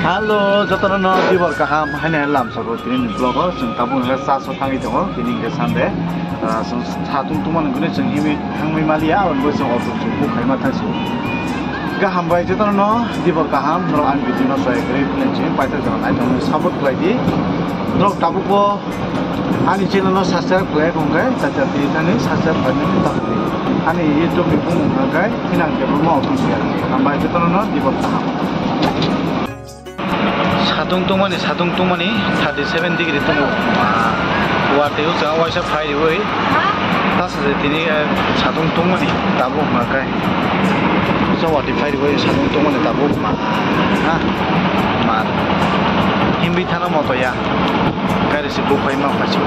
Halo, jotono no dibor kaham hanya lam sabo tini blogger sing tabung he saso tangi dongo tini ke sande sing satung tuman gune sing himi hangmi malia on bo sing otu bu khaima thasu gaham bai jotono no dibor kaham no an bidu no sai grade lenche paita jon ai thong sabot klaidi no tabu bo ani channel no subscribe klai bongkai tata ti tani subscribe bani tabu ani youtube mi bung ngagai tinang ke mo otu sia bai jotono no dibor kaham Satung tumani 37 degree tumu wate usa waisa phai woi tas tini satung tumani tabu makai usa wate phai woi satung tumani tabu ma ha ma himbi thana moto ya gari se bu phai ma phachu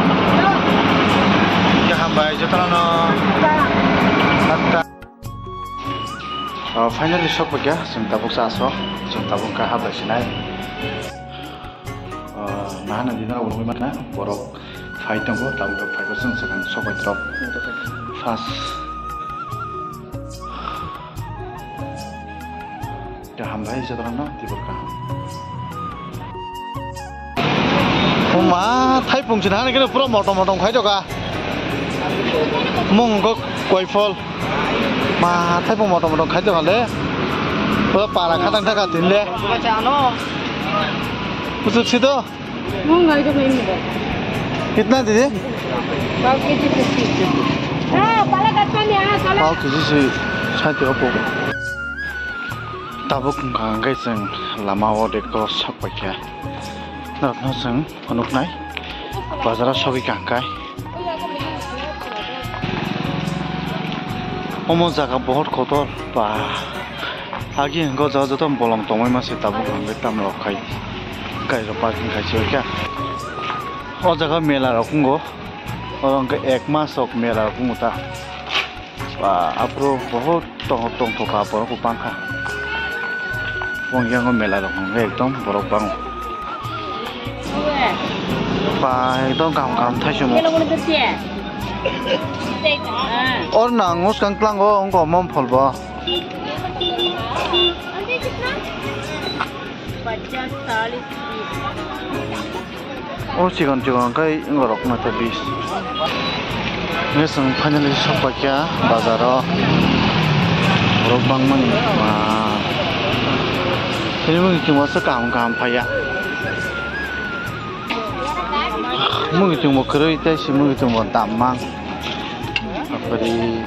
ya hambai jotana no hatta finally shop gya sing tabu sa so sing tabu ka ha basinai Mana di sana orang mana borok fight tunggu tahu tak fight pasang sekarang sobat drop fast dah hambai sekarang no di berkah Uma Thai pung cina ni kena pura motong fight juga mongkok koi fall ma Thai pung motong fight juga le pura para kadang kadang tinle Usut situ Enggak itu ini. कितना दीदी? 5 KG 50. हाँ, पाला कच्चा नहीं है, साला. 5 KG से शायद ये आपको. Tabuk nggak seng lama wadah kalau sak pakai. Nah, seng penuk naik. Bazar sobi kangkai. Omong jaga बहुत kotor, bah. Agi enggak jauh-jauh tuh bolong tongoi masih tabuk nggak tam lokai. Kayak parking kayak क्या और जगह मेला रखूँगो और उनके एक मास तक मेला रखूँगा था आपरो बहुत टोंग ठोका पर को पंखा वंगियांगो मेला रखूँगा एकदम बरफ बांग एकदम काम था शुरू और नांगोस कंक्लांगो उनको मम फलबा 50-40 Oh cikan kai ngorok mata bis. Ngeseng finally shop pakai bazar ngorok bang man ma. Ini mungkin cuma sekam paya. Mungkin cuma kerja itu sih mungkin cuma tamang. Apa di?